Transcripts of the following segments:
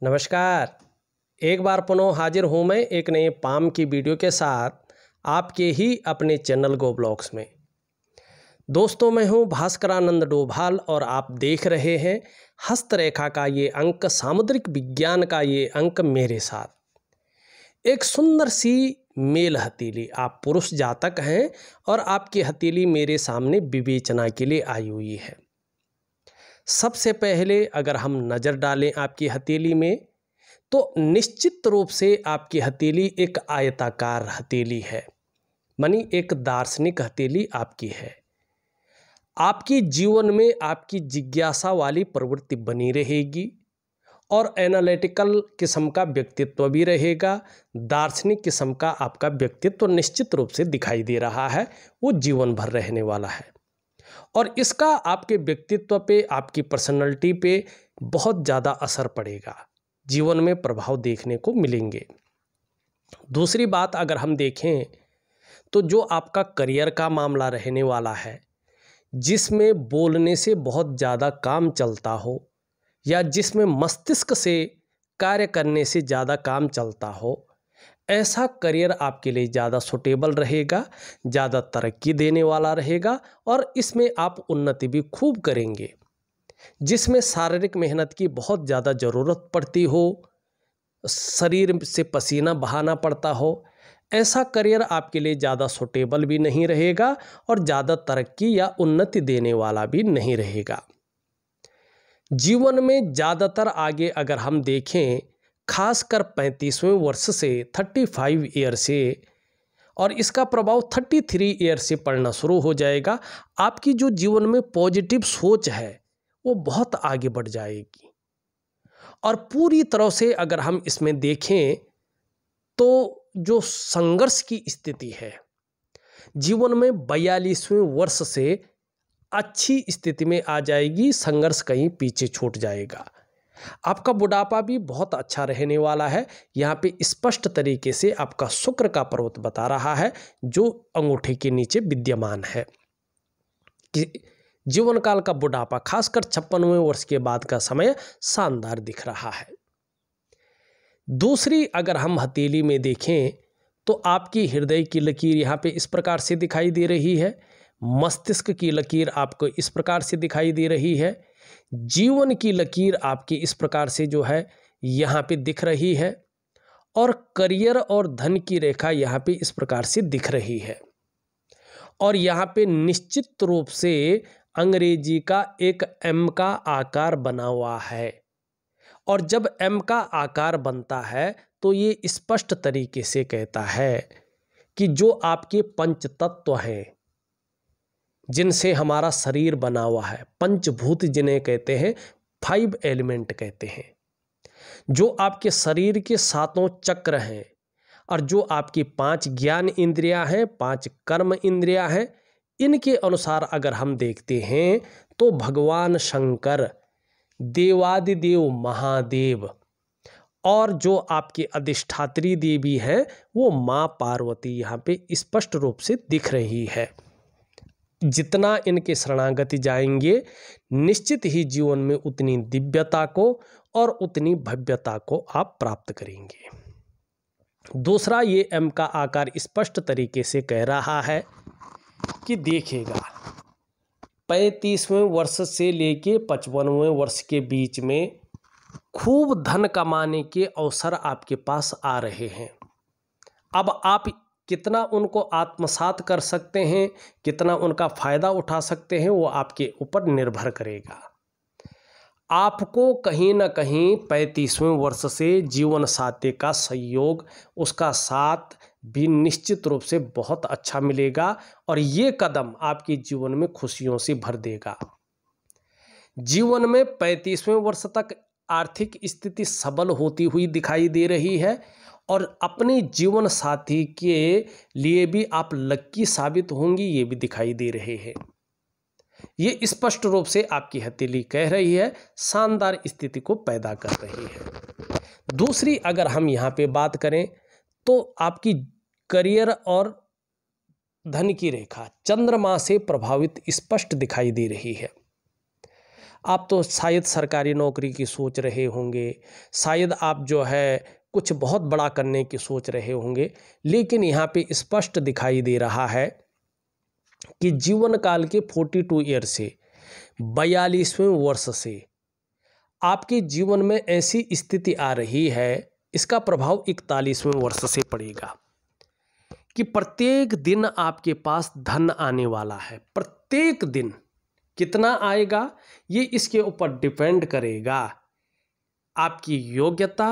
नमस्कार। एक बार पुनः हाजिर हूँ मैं एक नए पाम की वीडियो के साथ आपके ही अपने चैनल गो ब्लॉग्स में। दोस्तों, मैं हूँ भास्करानंद डोभाल और आप देख रहे हैं हस्तरेखा का ये अंक, सामुद्रिक विज्ञान का ये अंक मेरे साथ। एक सुंदर सी मेल हथेली, आप पुरुष जातक हैं और आपकी हथेली मेरे सामने विवेचना के लिए आई हुई है। सबसे पहले अगर हम नज़र डालें आपकी हथेली में तो निश्चित रूप से आपकी हथेली एक आयताकार हथेली है, मानी एक दार्शनिक हथेली आपकी है। आपकी जीवन में आपकी जिज्ञासा वाली प्रवृत्ति बनी रहेगी और एनालिटिकल किस्म का व्यक्तित्व भी रहेगा। दार्शनिक किस्म का आपका व्यक्तित्व निश्चित रूप से दिखाई दे रहा है, वो जीवन भर रहने वाला है और इसका आपके व्यक्तित्व पे, आपकी पर्सनैलिटी पे बहुत ज़्यादा असर पड़ेगा, जीवन में प्रभाव देखने को मिलेंगे। दूसरी बात अगर हम देखें तो जो आपका करियर का मामला रहने वाला है, जिसमें बोलने से बहुत ज़्यादा काम चलता हो या जिसमें मस्तिष्क से कार्य करने से ज़्यादा काम चलता हो, ऐसा करियर आपके लिए ज़्यादा सूटेबल रहेगा, ज़्यादा तरक्की देने वाला रहेगा और इसमें आप उन्नति भी खूब करेंगे। जिसमें शारीरिक मेहनत की बहुत ज़्यादा ज़रूरत पड़ती हो, शरीर से पसीना बहाना पड़ता हो, ऐसा करियर आपके लिए ज़्यादा सूटेबल भी नहीं रहेगा और ज़्यादा तरक्की या उन्नति देने वाला भी नहीं रहेगा। जीवन में ज़्यादातर आगे अगर हम देखें, खासकर 35वें वर्ष से 35 ईयर से, और इसका प्रभाव 33 ईयर से पड़ना शुरू हो जाएगा। आपकी जो जीवन में पॉजिटिव सोच है वो बहुत आगे बढ़ जाएगी और पूरी तरह से अगर हम इसमें देखें तो जो संघर्ष की स्थिति है जीवन में 42वें वर्ष से अच्छी स्थिति में आ जाएगी, संघर्ष कहीं पीछे छूट जाएगा। आपका बुढ़ापा भी बहुत अच्छा रहने वाला है। यहाँ पे स्पष्ट तरीके से आपका शुक्र का पर्वत बता रहा है जो अंगूठे के नीचे विद्यमान है कि जीवन काल का बुढ़ापा खासकर 56वें वर्ष के बाद का समय शानदार दिख रहा है। दूसरी अगर हम हथेली में देखें तो आपकी हृदय की लकीर यहाँ पे इस प्रकार से दिखाई दे रही है, मस्तिष्क की लकीर आपको इस प्रकार से दिखाई दे रही है, जीवन की लकीर आपकी इस प्रकार से जो है यहाँ पे दिख रही है और करियर और धन की रेखा यहाँ पे इस प्रकार से दिख रही है। और यहाँ पे निश्चित रूप से अंग्रेजी का एक एम का आकार बना हुआ है और जब एम का आकार बनता है तो ये स्पष्ट तरीके से कहता है कि जो आपके पंच तत्व हैं जिनसे हमारा शरीर बना हुआ है, पंचभूत जिन्हें कहते हैं, 5 एलिमेंट कहते हैं, जो आपके शरीर के 7 चक्र हैं और जो आपकी 5 ज्ञान इंद्रियां हैं, 5 कर्म इंद्रियां हैं, इनके अनुसार अगर हम देखते हैं तो भगवान शंकर, देवादिदेव महादेव और जो आपकी अधिष्ठात्री देवी है वो माँ पार्वती यहाँ पे स्पष्ट रूप से दिख रही है। जितना इनके शरणागति जाएंगे निश्चित ही जीवन में उतनी दिव्यता को और उतनी भव्यता को आप प्राप्त करेंगे। दूसरा, ये एम का आकार स्पष्ट तरीके से कह रहा है कि देखेगा 35वें वर्ष से लेके 55वें वर्ष के बीच में खूब धन कमाने के अवसर आपके पास आ रहे हैं। अब आप कितना उनको आत्मसात कर सकते हैं, कितना उनका फ़ायदा उठा सकते हैं, वो आपके ऊपर निर्भर करेगा। आपको कहीं ना कहीं 35वें वर्ष से जीवन साथी का सहयोग, उसका साथ भी निश्चित रूप से बहुत अच्छा मिलेगा और ये कदम आपके जीवन में खुशियों से भर देगा। जीवन में 35वें वर्ष तक आर्थिक स्थिति सबल होती हुई दिखाई दे रही है और अपने जीवन साथी के लिए भी आप लक्की साबित होंगी, ये भी दिखाई दे रहे हैं। ये स्पष्ट रूप से आपकी हथेली कह रही है, शानदार स्थिति को पैदा कर रही है। दूसरी अगर हम यहाँ पे बात करें तो आपकी करियर और धन की रेखा चंद्रमा से प्रभावित स्पष्ट दिखाई दे रही है। आप तो शायद सरकारी नौकरी की सोच रहे होंगे, शायद आप जो है कुछ बहुत बड़ा करने की सोच रहे होंगे, लेकिन यहाँ पे स्पष्ट दिखाई दे रहा है कि जीवन काल के 42 ईयर से 42वें वर्ष से आपके जीवन में ऐसी स्थिति आ रही है, इसका प्रभाव 41वें वर्ष से पड़ेगा कि प्रत्येक दिन आपके पास धन आने वाला है। प्रत्येक दिन कितना आएगा ये इसके ऊपर डिपेंड करेगा आपकी योग्यता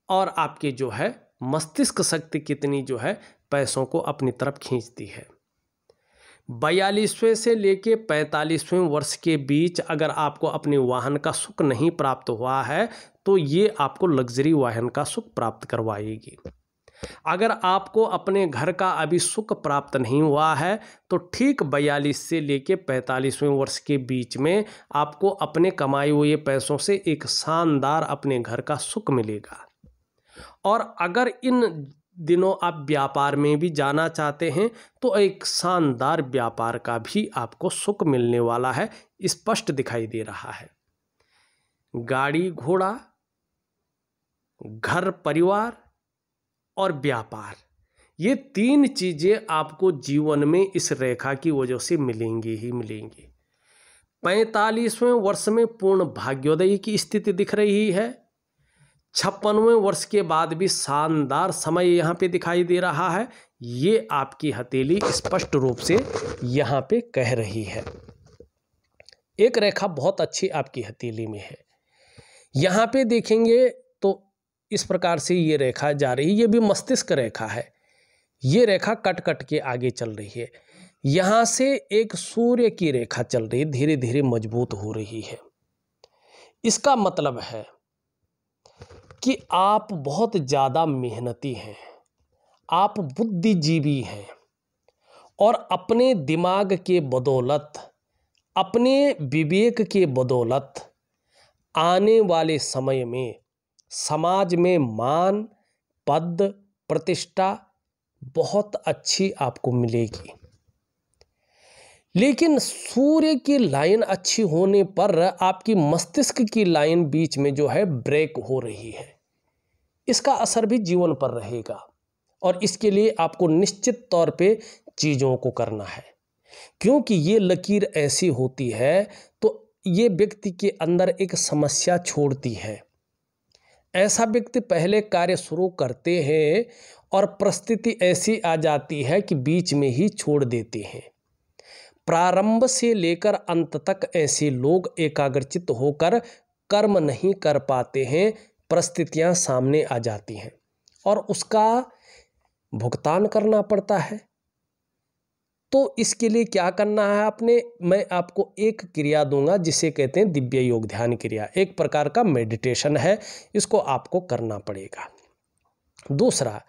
और आपके जो है मस्तिष्क शक्ति कितनी जो है पैसों को अपनी तरफ खींचती है। 42वें से लेके 45वें वर्ष के बीच अगर आपको अपने वाहन का सुख नहीं प्राप्त हुआ है तो ये आपको लग्जरी वाहन का सुख प्राप्त करवाएगी। अगर आपको अपने घर का अभी सुख प्राप्त नहीं हुआ है तो ठीक 42 से लेके 45वें वर्ष के बीच में आपको अपने कमाए हुए पैसों से एक शानदार अपने घर का सुख मिलेगा। और अगर इन दिनों आप व्यापार में भी जाना चाहते हैं तो एक शानदार व्यापार का भी आपको सुख मिलने वाला है, स्पष्ट दिखाई दे रहा है। गाड़ी घोड़ा, घर परिवार और व्यापार, ये 3 चीज़ें आपको जीवन में इस रेखा की वजह से मिलेंगी ही मिलेंगी। 45वें वर्ष में पूर्ण भाग्योदय की स्थिति दिख रही है। 56वें वर्ष के बाद भी शानदार समय यहाँ पे दिखाई दे रहा है। ये आपकी हथेली स्पष्ट रूप से यहाँ पे कह रही है। एक रेखा बहुत अच्छी आपकी हथेली में है। यहाँ पे देखेंगे तो इस प्रकार से ये रेखा जा रही है, ये भी मस्तिष्क रेखा है। ये रेखा कट कट के आगे चल रही है। यहाँ से एक सूर्य की रेखा चल रही है, धीरे धीरे मजबूत हो रही है। इसका मतलब है कि आप बहुत ज़्यादा मेहनती हैं, आप बुद्धिजीवी हैं और अपने दिमाग के बदौलत, अपने विवेक के बदौलत आने वाले समय में समाज में मान, पद, प्रतिष्ठा बहुत अच्छी आपको मिलेगी। लेकिन सूर्य की लाइन अच्छी होने पर आपकी मस्तिष्क की लाइन बीच में जो है ब्रेक हो रही है। इसका असर भी जीवन पर रहेगा और इसके लिए आपको निश्चित तौर पे चीज़ों को करना है, क्योंकि ये लकीर ऐसी होती है तो ये व्यक्ति के अंदर एक समस्या छोड़ती है। ऐसा व्यक्ति पहले कार्य शुरू करते हैं और परिस्थिति ऐसी आ जाती है कि बीच में ही छोड़ देते हैं। प्रारंभ से लेकर अंत तक ऐसे लोग एकाग्रचित्त होकर कर्म नहीं कर पाते हैं, परिस्थितियां सामने आ जाती हैं और उसका भुगतान करना पड़ता है। तो इसके लिए क्या करना है मैं आपको एक क्रिया दूंगा जिसे कहते हैं दिव्य योग ध्यान क्रिया। एक प्रकार का मेडिटेशन है, इसको आपको करना पड़ेगा। दूसरा,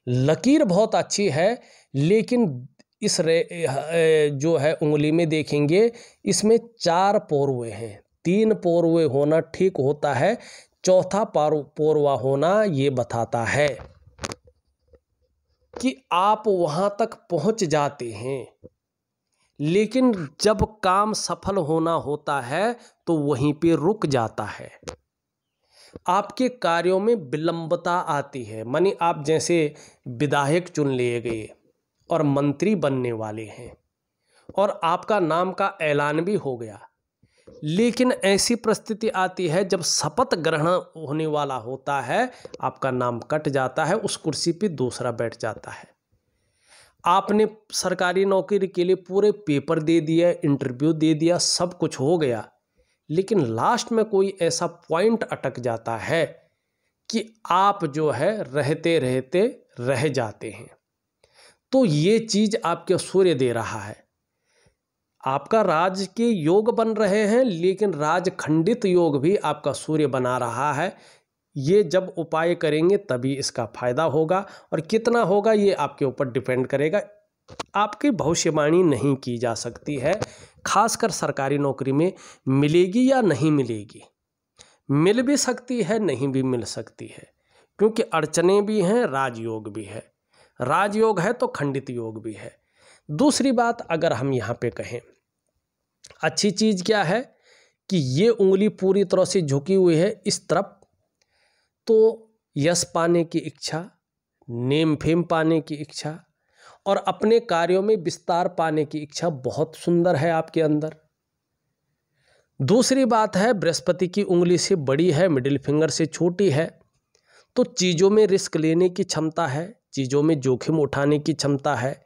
लकीर बहुत अच्छी है लेकिन इस जो है उंगली में देखेंगे इसमें 4 पोरवे हैं। 3 पोरवे होना ठीक होता है, चौथा पोरवा होना ये बताता है कि आप वहां तक पहुंच जाते हैं, लेकिन जब काम सफल होना होता है तो वहीं पे रुक जाता है। आपके कार्यों में विलंबता आती है। माने आप जैसे विधायक चुन लिए गए और मंत्री बनने वाले हैं और आपका नाम का ऐलान भी हो गया, लेकिन ऐसी परिस्थिति आती है जब शपथ ग्रहण होने वाला होता है, आपका नाम कट जाता है, उस कुर्सी पे दूसरा बैठ जाता है। आपने सरकारी नौकरी के लिए पूरे पेपर दे दिया, इंटरव्यू दे दिया, सब कुछ हो गया, लेकिन लास्ट में कोई ऐसा पॉइंट अटक जाता है कि आप जो है रहते रहते रह जाते हैं। तो ये चीज़ आपके सूर्य दे रहा है। आपका राज के योग बन रहे हैं, लेकिन राज खंडित योग भी आपका सूर्य बना रहा है। ये जब उपाय करेंगे तभी इसका फायदा होगा, और कितना होगा ये आपके ऊपर डिपेंड करेगा। आपकी भविष्यवाणी नहीं की जा सकती है, खासकर सरकारी नौकरी में मिलेगी या नहीं मिलेगी। मिल भी सकती है, नहीं भी मिल सकती है, क्योंकि अड़चने भी हैं, राजयोग भी है। राजयोग है तो खंडित योग भी है। दूसरी बात अगर हम यहाँ पे कहें, अच्छी चीज़ क्या है कि ये उंगली पूरी तरह से झुकी हुई है इस तरफ, तो यश पाने की इच्छा, नेम फेम पाने की इच्छा और अपने कार्यों में विस्तार पाने की इच्छा बहुत सुंदर है आपके अंदर। दूसरी बात है, बृहस्पति की उंगली से बड़ी है, मिडिल फिंगर से छोटी है, तो चीज़ों में रिस्क लेने की क्षमता है, चीज़ों में जोखिम उठाने की क्षमता है,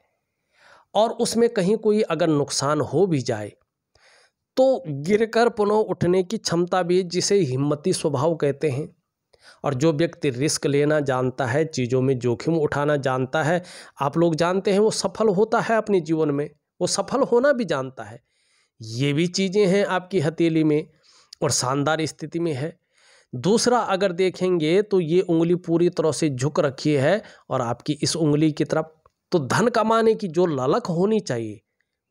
और उसमें कहीं कोई अगर नुकसान हो भी जाए तो गिरकर पुनः उठने की क्षमता भी, जिसे हिम्मती स्वभाव कहते हैं। और जो व्यक्ति रिस्क लेना जानता है, चीज़ों में जोखिम उठाना जानता है, आप लोग जानते हैं वो सफल होता है अपने जीवन में, वो सफल होना भी जानता है। ये भी चीज़ें हैं आपकी हथेली में और शानदार स्थिति में है। दूसरा अगर देखेंगे तो ये उंगली पूरी तरह से झुक रखी है और आपकी इस उंगली की तरफ, तो धन कमाने की जो ललक होनी चाहिए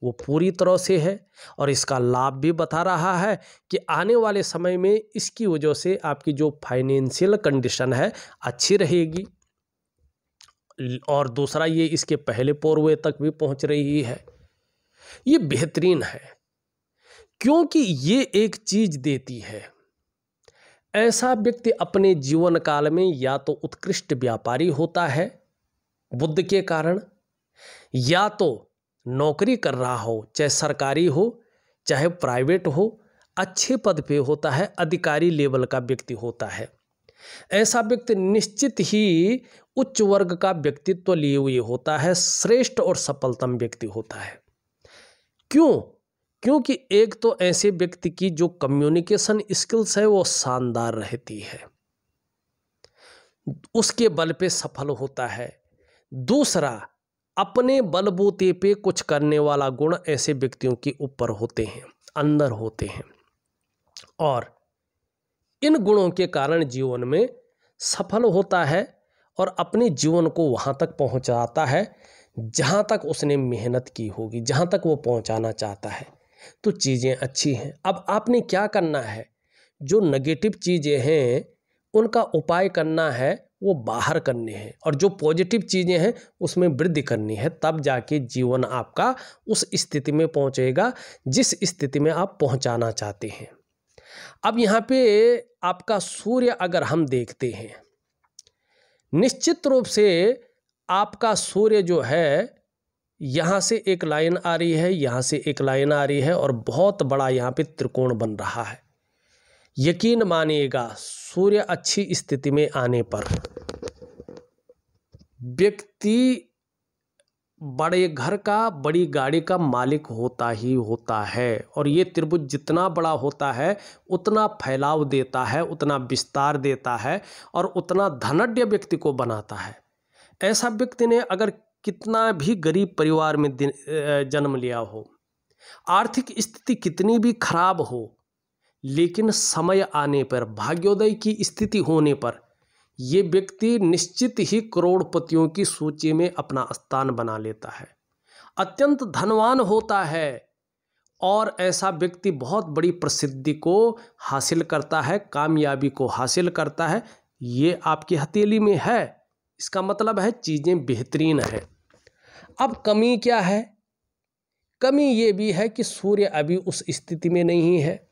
वो पूरी तरह से है। और इसका लाभ भी बता रहा है कि आने वाले समय में इसकी वजह से आपकी जो फाइनेंशियल कंडीशन है अच्छी रहेगी। और दूसरा, ये इसके पहले पोरवे तक भी पहुंच रही है। ये बेहतरीन है क्योंकि ये एक चीज देती है, ऐसा व्यक्ति अपने जीवन काल में या तो उत्कृष्ट व्यापारी होता है बुद्ध के कारण, या तो नौकरी कर रहा हो, चाहे सरकारी हो चाहे प्राइवेट हो, अच्छे पद पे होता है, अधिकारी लेवल का व्यक्ति होता है। ऐसा व्यक्ति निश्चित ही उच्च वर्ग का व्यक्तित्व लिए हुए होता है, श्रेष्ठ और सफलतम व्यक्ति होता है। क्यों? क्योंकि एक तो ऐसे व्यक्ति की जो कम्युनिकेशन स्किल्स है वो शानदार रहती है, उसके बल पे सफल होता है। दूसरा, अपने बलबूते पे कुछ करने वाला गुण ऐसे व्यक्तियों के ऊपर होते हैं, अंदर होते हैं, और इन गुणों के कारण जीवन में सफल होता है और अपने जीवन को वहाँ तक पहुँचाता है जहाँ तक उसने मेहनत की होगी, जहाँ तक वो पहुँचाना चाहता है। तो चीज़ें अच्छी हैं। अब आपने क्या करना है, जो नेगेटिव चीज़ें हैं उनका उपाय करना है, वो बाहर करने हैं, और जो पॉजिटिव चीज़ें हैं उसमें वृद्धि करनी है। तब जाके जीवन आपका उस स्थिति में पहुंचेगा जिस स्थिति में आप पहुंचाना चाहते हैं। अब यहाँ पे आपका सूर्य अगर हम देखते हैं, निश्चित रूप से आपका सूर्य जो है, यहाँ से एक लाइन आ रही है, यहाँ से एक लाइन आ रही है, और बहुत बड़ा यहाँ पे त्रिकोण बन रहा है। यकीन मानिएगा, सूर्य अच्छी स्थिति में आने पर व्यक्ति बड़े घर का, बड़ी गाड़ी का मालिक होता ही होता है। और ये त्रिभुज जितना बड़ा होता है उतना फैलाव देता है, उतना विस्तार देता है और उतना धनाढ्य व्यक्ति को बनाता है। ऐसा व्यक्ति ने अगर कितना भी गरीब परिवार में जन्म लिया हो, आर्थिक स्थिति कितनी भी खराब हो, लेकिन समय आने पर, भाग्योदय की स्थिति होने पर, ये व्यक्ति निश्चित ही करोड़पतियों की सूची में अपना स्थान बना लेता है, अत्यंत धनवान होता है, और ऐसा व्यक्ति बहुत बड़ी प्रसिद्धि को हासिल करता है, कामयाबी को हासिल करता है। ये आपकी हथेली में है, इसका मतलब है चीज़ें बेहतरीन हैं। अब कमी क्या है? कमी ये भी है कि सूर्य अभी उस स्थिति में नहीं है।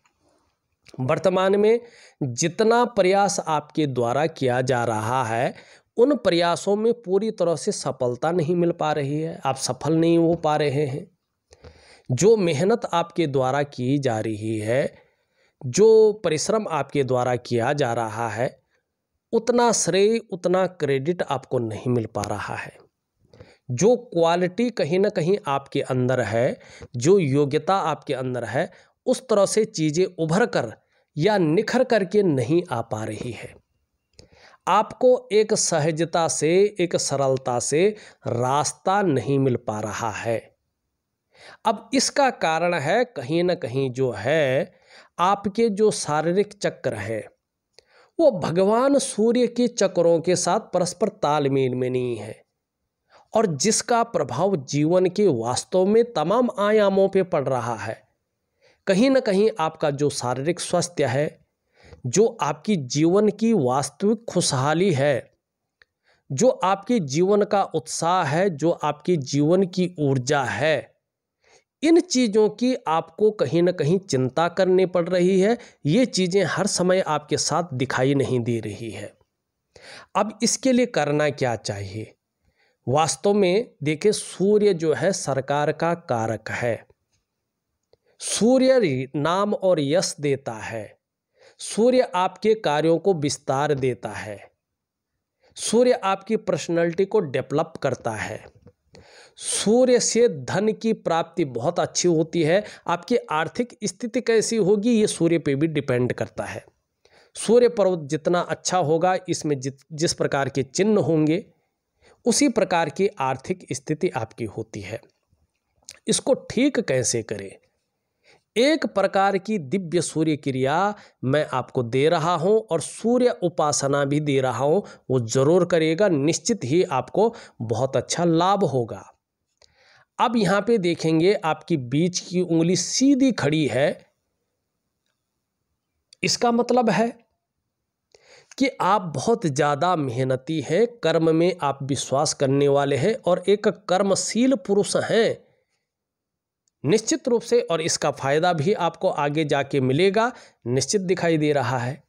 वर्तमान में जितना प्रयास आपके द्वारा किया जा रहा है, उन प्रयासों में पूरी तरह से सफलता नहीं मिल पा रही है, आप सफल नहीं हो पा रहे हैं। जो मेहनत आपके द्वारा की जा रही है, जो परिश्रम आपके द्वारा किया जा रहा है, उतना श्रेय, उतना क्रेडिट आपको नहीं मिल पा रहा है। जो क्वालिटी कहीं ना कहीं आपके अंदर है, जो योग्यता आपके अंदर है, उस तरह से चीज़ें उभर कर या निखर करके नहीं आ पा रही है। आपको एक सहजता से, एक सरलता से रास्ता नहीं मिल पा रहा है। अब इसका कारण है कहीं ना कहीं जो है, आपके जो शारीरिक चक्र है वो भगवान सूर्य के चक्रों के साथ परस्पर तालमेल में नहीं है, और जिसका प्रभाव जीवन के वास्तव में तमाम आयामों पे पड़ रहा है। कहीं ना कहीं आपका जो शारीरिक स्वास्थ्य है, जो आपकी जीवन की वास्तविक खुशहाली है, जो आपके जीवन का उत्साह है, जो आपके जीवन की ऊर्जा है, इन चीज़ों की आपको कहीं ना कहीं चिंता करनी पड़ रही है। ये चीज़ें हर समय आपके साथ दिखाई नहीं दे रही है। अब इसके लिए करना क्या चाहिए? वास्तव में देखिए, सूर्य जो है सरकार का कारक है। सूर्य नाम और यश देता है। सूर्य आपके कार्यों को विस्तार देता है। सूर्य आपकी पर्सनैलिटी को डेवलप करता है। सूर्य से धन की प्राप्ति बहुत अच्छी होती है। आपकी आर्थिक स्थिति कैसी होगी ये सूर्य पे भी डिपेंड करता है। सूर्य पर्वत जितना अच्छा होगा, इसमें जिस प्रकार के चिन्ह होंगे उसी प्रकार की आर्थिक स्थिति आपकी होती है। इसको ठीक कैसे करें? एक प्रकार की दिव्य सूर्य क्रिया मैं आपको दे रहा हूं और सूर्य उपासना भी दे रहा हूं, वो जरूर करिएगा, निश्चित ही आपको बहुत अच्छा लाभ होगा। अब यहां पे देखेंगे आपकी बीच की उंगली सीधी खड़ी है। इसका मतलब है कि आप बहुत ज़्यादा मेहनती हैं, कर्म में आप विश्वास करने वाले हैं और एक कर्मशील पुरुष हैं निश्चित रूप से, और इसका फायदा भी आपको आगे जाके मिलेगा, निश्चित दिखाई दे रहा है।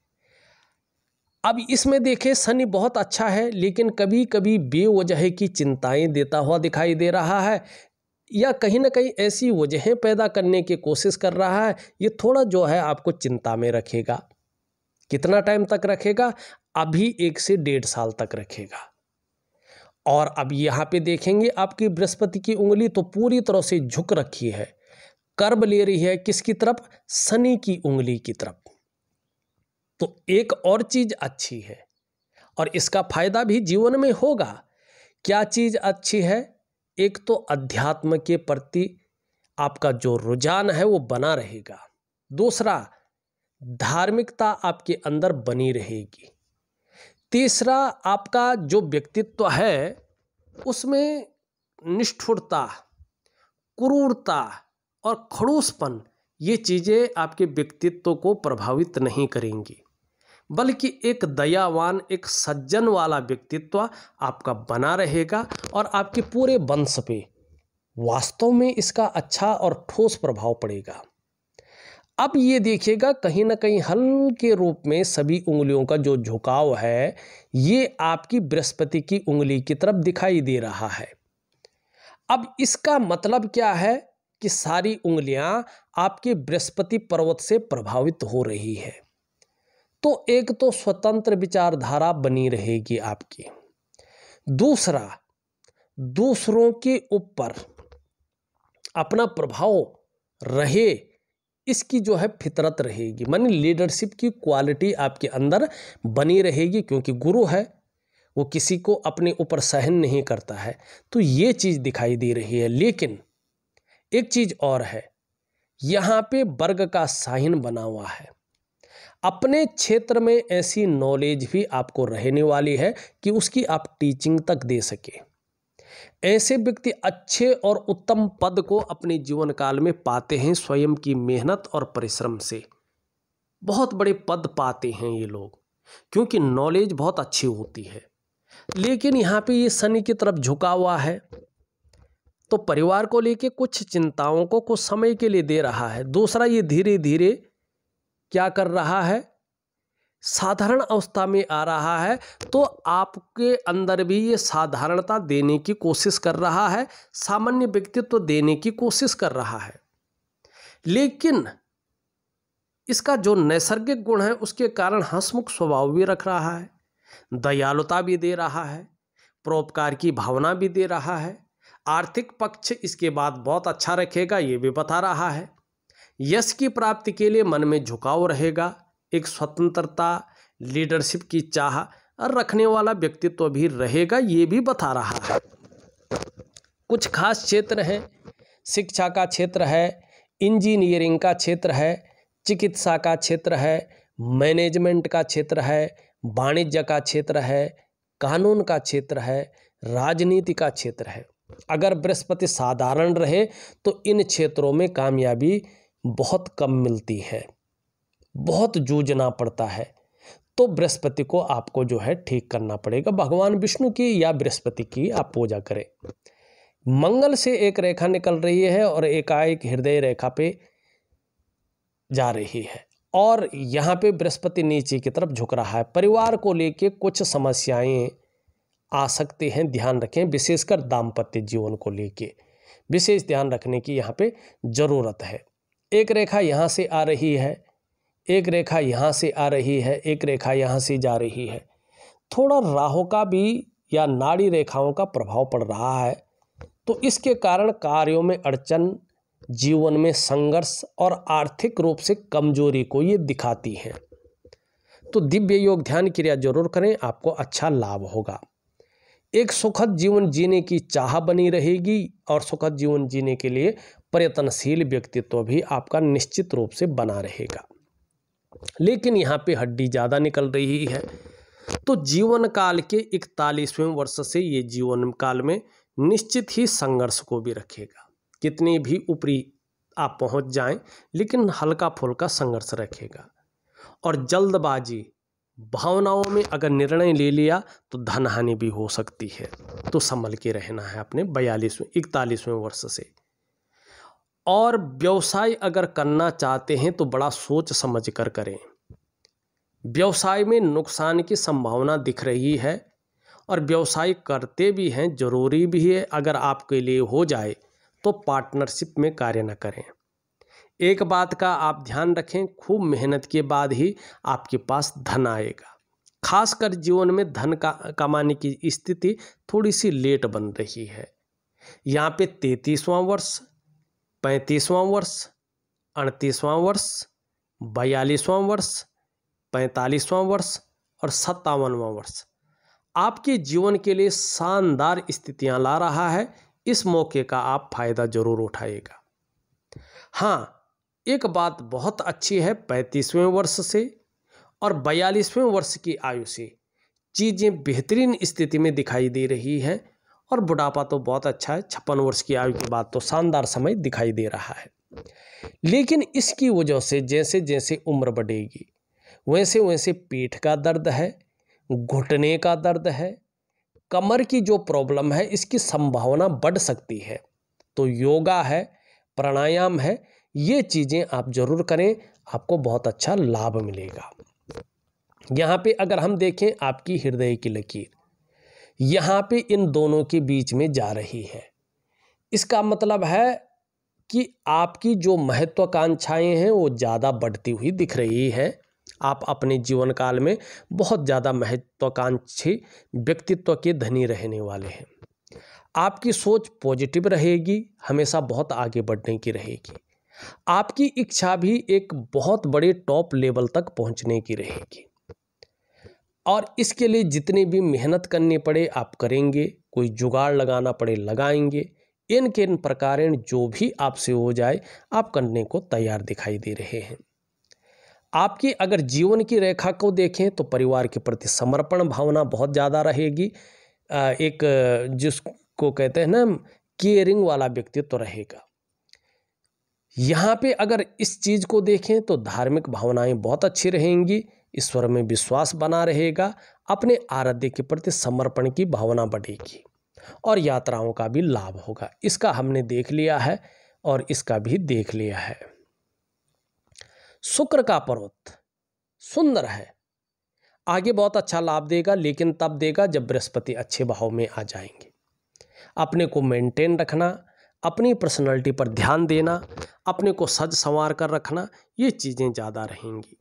अब इसमें देखें शनि बहुत अच्छा है, लेकिन कभी कभी बेवजह की चिंताएं देता हुआ दिखाई दे रहा है, या कहीं ना कहीं ऐसी वजहें पैदा करने की कोशिश कर रहा है। ये थोड़ा जो है आपको चिंता में रखेगा। कितना टाइम तक रखेगा? अभी 1 से 1.5 साल तक रखेगा। और अब यहाँ पे देखेंगे आपकी बृहस्पति की उंगली तो पूरी तरह से झुक रखी है, कर्ब ले रही है किसकी तरफ? शनि की उंगली की तरफ। तो एक और चीज अच्छी है और इसका फायदा भी जीवन में होगा। क्या चीज अच्छी है? एक तो अध्यात्म के प्रति आपका जो रुझान है वो बना रहेगा। दूसरा, धार्मिकता आपके अंदर बनी रहेगी। तीसरा, आपका जो व्यक्तित्व है उसमें निष्ठुरता, क्रूरता और खड़ूसपन, ये चीज़ें आपके व्यक्तित्व को प्रभावित नहीं करेंगी, बल्कि एक दयावान, एक सज्जन वाला व्यक्तित्व आपका बना रहेगा और आपके पूरे वंश पे वास्तव में इसका अच्छा और ठोस प्रभाव पड़ेगा। अब ये देखिएगा कहीं ना कहीं हल्के रूप में सभी उंगलियों का जो झुकाव है ये आपकी बृहस्पति की उंगली की तरफ दिखाई दे रहा है। अब इसका मतलब क्या है कि सारी उंगलियां आपके बृहस्पति पर्वत से प्रभावित हो रही है। तो एक तो स्वतंत्र विचारधारा बनी रहेगी आपकी। दूसरा, दूसरों के ऊपर अपना प्रभाव रहे, इसकी जो है फितरत रहेगी, मानी लीडरशिप की क्वालिटी आपके अंदर बनी रहेगी, क्योंकि गुरु है वो किसी को अपने ऊपर सहन नहीं करता है। तो ये चीज़ दिखाई दे रही है। लेकिन एक चीज़ और है, यहाँ पे वर्ग का साइन बना हुआ है। अपने क्षेत्र में ऐसी नॉलेज भी आपको रहने वाली है कि उसकी आप टीचिंग तक दे सके। ऐसे व्यक्ति अच्छे और उत्तम पद को अपने जीवन काल में पाते हैं, स्वयं की मेहनत और परिश्रम से बहुत बड़े पद पाते हैं ये लोग, क्योंकि नॉलेज बहुत अच्छी होती है। लेकिन यहाँ पे ये शनि की तरफ झुका हुआ है, तो परिवार को लेके कुछ चिंताओं को कुछ समय के लिए दे रहा है। दूसरा, ये धीरे धीरे क्या कर रहा है, साधारण अवस्था में आ रहा है, तो आपके अंदर भी ये साधारणता देने की कोशिश कर रहा है, सामान्य व्यक्तित्व देने की कोशिश कर रहा है। लेकिन इसका जो नैसर्गिक गुण है उसके कारण हंसमुख स्वभाव भी रख रहा है, दयालुता भी दे रहा है, परोपकार की भावना भी दे रहा है। आर्थिक पक्ष इसके बाद बहुत अच्छा रखेगा, ये भी बता रहा है। यश की प्राप्ति के लिए मन में झुकाव रहेगा, एक स्वतंत्रता, लीडरशिप की चाह रखने वाला व्यक्तित्व भी रहेगा, ये भी बता रहा है। कुछ खास क्षेत्र हैं, शिक्षा का क्षेत्र है, इंजीनियरिंग का क्षेत्र है, चिकित्सा का क्षेत्र है, मैनेजमेंट का क्षेत्र है, वाणिज्य का क्षेत्र है, कानून का क्षेत्र है, राजनीति का क्षेत्र है। अगर बृहस्पति साधारण रहे तो इन क्षेत्रों में कामयाबी बहुत कम मिलती है, बहुत जूझना पड़ता है। तो बृहस्पति को आपको जो है ठीक करना पड़ेगा। भगवान विष्णु की या बृहस्पति की आप पूजा करें। मंगल से एक रेखा निकल रही है और एकाएक हृदय रेखा पे जा रही है और यहाँ पे बृहस्पति नीचे की तरफ झुक रहा है। परिवार को लेके कुछ समस्याएं आ सकती हैं, ध्यान रखें। विशेषकर दाम्पत्य जीवन को लेके विशेष ध्यान रखने की यहाँ पे ज़रूरत है। एक रेखा यहाँ से आ रही है, एक रेखा यहाँ से आ रही है, एक रेखा यहाँ से जा रही है। थोड़ा राहु का भी या नाड़ी रेखाओं का प्रभाव पड़ रहा है, तो इसके कारण कार्यों में अड़चन, जीवन में संघर्ष और आर्थिक रूप से कमजोरी को ये दिखाती हैं। तो दिव्य योग ध्यान क्रिया जरूर करें, आपको अच्छा लाभ होगा। एक सुखद जीवन जीने की चाह बनी रहेगी और सुखद जीवन जीने के लिए प्रयत्नशील व्यक्तित्व भी आपका निश्चित रूप से बना रहेगा। लेकिन यहाँ पे हड्डी ज़्यादा निकल रही है, तो जीवन काल के 41वें वर्ष से ये जीवन काल में निश्चित ही संघर्ष को भी रखेगा। कितनी भी ऊपरी आप पहुंच जाएं, लेकिन हल्का फुल्का संघर्ष रखेगा। और जल्दबाजी, भावनाओं में अगर निर्णय ले लिया तो धन हानि भी हो सकती है, तो संभल के रहना है अपने 41वें वर्ष से। और व्यवसाय अगर करना चाहते हैं तो बड़ा सोच समझ कर करें। व्यवसाय में नुकसान की संभावना दिख रही है और व्यवसाय करते भी हैं, जरूरी भी है। अगर आपके लिए हो जाए तो पार्टनरशिप में कार्य न करें। एक बात का आप ध्यान रखें, खूब मेहनत के बाद ही आपके पास धन आएगा। खासकर जीवन में धन का कमाने की स्थिति थोड़ी सी लेट बन रही है। यहाँ पे 33वां वर्ष, 35वां वर्ष, 38वां वर्ष, 42वां वर्ष, 45वां वर्ष और 57वां वर्ष आपके जीवन के लिए शानदार स्थितियां ला रहा है। इस मौके का आप फायदा जरूर उठाइएगा। हाँ, एक बात बहुत अच्छी है, 35वें वर्ष से और 42वें वर्ष की आयु से चीज़ें बेहतरीन स्थिति में दिखाई दे रही है। और बुढ़ापा तो बहुत अच्छा है, 56 वर्ष की आयु के बाद तो शानदार समय दिखाई दे रहा है। लेकिन इसकी वजह से जैसे जैसे उम्र बढ़ेगी वैसे वैसे पीठ का दर्द है, घुटने का दर्द है, कमर की जो प्रॉब्लम है, इसकी संभावना बढ़ सकती है। तो योगा है, प्राणायाम है, ये चीज़ें आप जरूर करें, आपको बहुत अच्छा लाभ मिलेगा। यहाँ पे अगर हम देखें आपकी हृदय की लकीर यहाँ पे इन दोनों के बीच में जा रही है। इसका मतलब है कि आपकी जो महत्वाकांक्षाएं हैं वो ज़्यादा बढ़ती हुई दिख रही है। आप अपने जीवन काल में बहुत ज़्यादा महत्वाकांक्षी व्यक्तित्व के धनी रहने वाले हैं। आपकी सोच पॉजिटिव रहेगी, हमेशा बहुत आगे बढ़ने की रहेगी। आपकी इच्छा भी एक बहुत बड़े टॉप लेवल तक पहुंचने की रहेगी और इसके लिए जितनी भी मेहनत करनी पड़े आप करेंगे, कोई जुगाड़ लगाना पड़े लगाएंगे। इन प्रकार जो भी आपसे हो जाए आप करने को तैयार दिखाई दे रहे हैं। आपकी अगर जीवन की रेखा को देखें तो परिवार के प्रति समर्पण भावना बहुत ज़्यादा रहेगी। एक जिसको कहते हैं ना केयरिंग वाला व्यक्तित्व रहेगा। यहाँ पे अगर इस चीज़ को देखें तो धार्मिक भावनाएं बहुत अच्छी रहेंगी, ईश्वर में विश्वास बना रहेगा, अपने आराध्य के प्रति समर्पण की भावना बढ़ेगी और यात्राओं का भी लाभ होगा। इसका हमने देख लिया है और इसका भी देख लिया है। शुक्र का पर्वत सुंदर है, आगे बहुत अच्छा लाभ देगा, लेकिन तब देगा जब बृहस्पति अच्छे भाव में आ जाएंगे। अपने को मेंटेन रखना, अपनी पर्सनालिटी पर ध्यान देना, अपने को सज संवार कर रखना, ये चीज़ें ज़्यादा रहेंगी।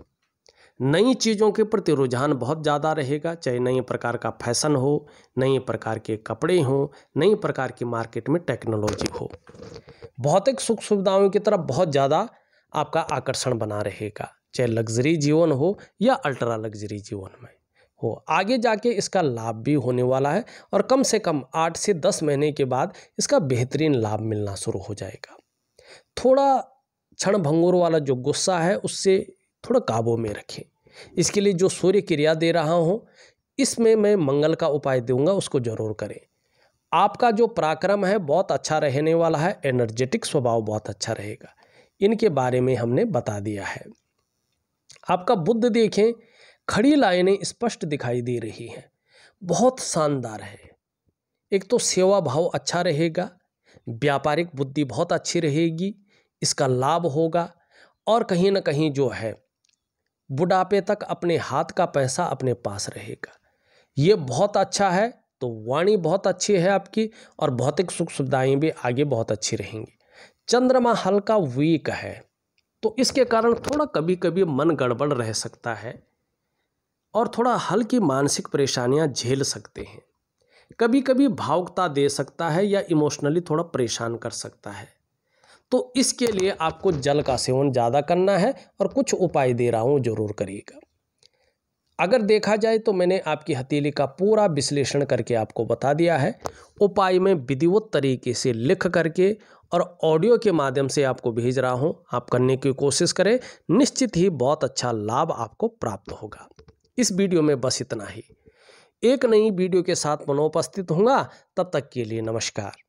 नई चीज़ों के प्रति रुझान बहुत ज़्यादा रहेगा, चाहे नए प्रकार का फैशन हो, नए प्रकार के कपड़े हो, नई प्रकार की मार्केट में टेक्नोलॉजी हो। भौतिक सुख सुविधाओं की तरफ बहुत ज़्यादा आपका आकर्षण बना रहेगा, चाहे लग्जरी जीवन हो या अल्ट्रा लग्जरी जीवन में हो। आगे जाके इसका लाभ भी होने वाला है और कम से कम 8 से 10 महीने के बाद इसका बेहतरीन लाभ मिलना शुरू हो जाएगा। थोड़ा क्षण भंगुर वाला जो गुस्सा है उससे थोड़ा काबू में रखें। इसके लिए जो सूर्य क्रिया दे रहा हूँ इसमें मैं मंगल का उपाय दूंगा, उसको जरूर करें। आपका जो पराक्रम है बहुत अच्छा रहने वाला है, एनर्जेटिक स्वभाव बहुत अच्छा रहेगा, इनके बारे में हमने बता दिया है। आपका बुद्ध देखें, खड़ी लाइनें स्पष्ट दिखाई दे रही हैं, बहुत शानदार है। एक तो सेवा भाव अच्छा रहेगा, व्यापारिक बुद्धि बहुत अच्छी रहेगी, इसका लाभ होगा और कहीं ना कहीं जो है बुढ़ापे तक अपने हाथ का पैसा अपने पास रहेगा। ये बहुत अच्छा है। तो वाणी बहुत अच्छी है आपकी और भौतिक सुख सुविधाएं भी आगे बहुत अच्छी रहेंगी। चंद्रमा हल्का वीक है तो इसके कारण थोड़ा कभी कभी मन गड़बड़ रह सकता है और थोड़ा हल्की मानसिक परेशानियां झेल सकते हैं। कभी कभी भावुकता दे सकता है या इमोशनली थोड़ा परेशान कर सकता है। तो इसके लिए आपको जल का सेवन ज़्यादा करना है और कुछ उपाय दे रहा हूँ, जरूर करिएगा। अगर देखा जाए तो मैंने आपकी हथेली का पूरा विश्लेषण करके आपको बता दिया है। उपाय में विधिवत तरीके से लिख करके और ऑडियो के माध्यम से आपको भेज रहा हूँ। आप करने की कोशिश करें, निश्चित ही बहुत अच्छा लाभ आपको प्राप्त होगा। इस वीडियो में बस इतना ही। एक नई वीडियो के साथ पुनः उपस्थित होऊंगा, तब तक के लिए नमस्कार।